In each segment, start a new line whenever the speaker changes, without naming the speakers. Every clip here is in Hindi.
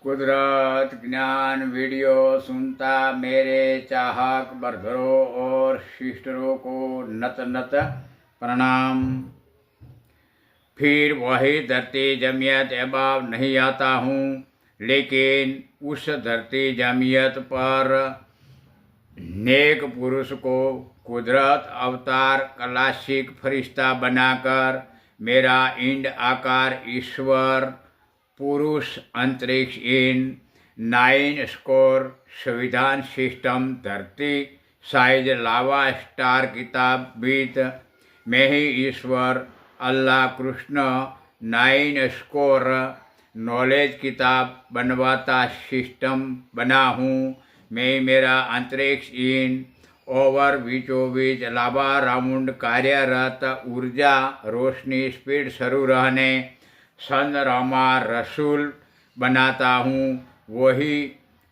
कुदरत ज्ञान वीडियो सुनता मेरे चाहक बरधरों और सिस्टरों को नत नत प्रणाम। फिर वही धरती जमियत अहबाब नहीं आता हूँ, लेकिन उस धरती जमियत पर नेक पुरुष को कुदरत अवतार क्लासिक फरिश्ता बनाकर मेरा इंड आकार ईश्वर पुरुष अंतरिक्ष इन 9 स्कोर संविधान सिस्टम धरती साइज लावा स्टार किताब बीत मैं ही ईश्वर अल्लाह कृष्ण 9 स्कोर नॉलेज किताब बनवाता सिस्टम बना हूँ। मैं मेरा अंतरिक्ष इन ओवर बीचों बीच लावा राउंड कार्यरत ऊर्जा रोशनी स्पीड शुरू रहने सन रामा रसूल बनाता हूँ। वही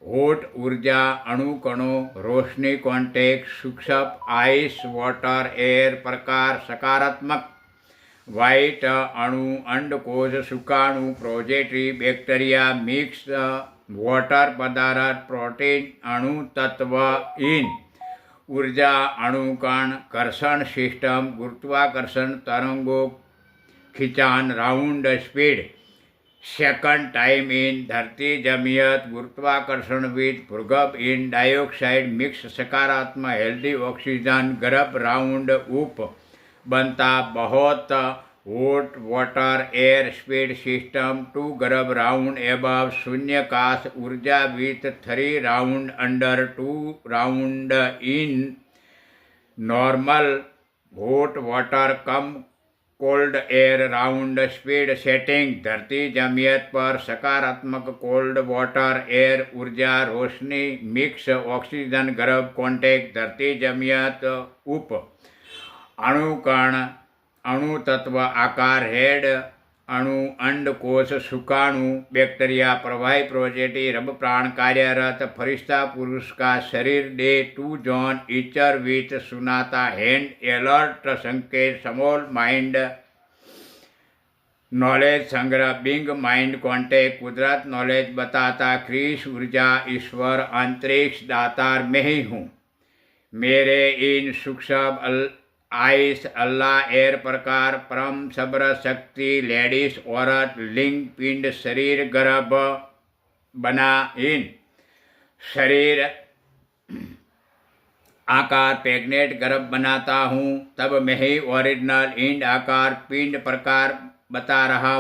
होट ऊर्जा अणु कणों रोशनी कॉन्टेक्ट सूक्ष्म आइस वाटर एयर प्रकार सकारात्मक वाइट अणु अंडकोश शुक्राणु प्रोजेट्री बैक्टीरिया मिक्स वाटर पदार्थ प्रोटीन अणु तत्व इन ऊर्जा अणुकण कर्षण सिस्टम गुरुत्वाकर्षण तरंगों खिंचान राउंड स्पीड सेकंड टाइम इन धरती जमियत गुरुत्वाकर्षण विद भूगर्भ इन डाइऑक्साइड मिक्स सकारात्मक हेल्दी ऑक्सीजन गर्भ राउंड उप बनता बहुत hot water air speed system 2 गर्भ राउंड एबव शून्यकाश ऊर्जा with 3 round under 2 round in normal hot water come cold air round speed setting धरती जमियत पर सकारात्मक कोल्ड वाटर एयर ऊर्जा रोशनी मिक्स ऑक्सीजन गर्भ कॉन्टेक्ट धरती जमियत उप अणुकण अणु तत्व आकार हेड अणु अंडकोश शुक्राणु बैक्टीरिया प्रवाही प्रोजेटी रब प्राण कार्यरत फरिश्ता पुरुष का शरीर डे 2 जॉन ईचर विथ सुनाता हैंड अलर्ट संकेत समोल माइंड नॉलेज संग्रह बिंग माइंड कॉन्टेक्ट कुदरत नॉलेज बताता क्रीश ऊर्जा ईश्वर अंतरिक्ष दातार में ही हूँ। मेरे इन सूक्ष्म आइस अल्लाह एयर प्रकार परम सब्र शक्ति लेडीज औरत लिंग पिंड शरीर गर्भ बना इन शरीर आकार पैग्नेट गर्भ बनाता हूँ। तब मैं ही ओरिजिनल इंड आकार पिंड प्रकार बता रहा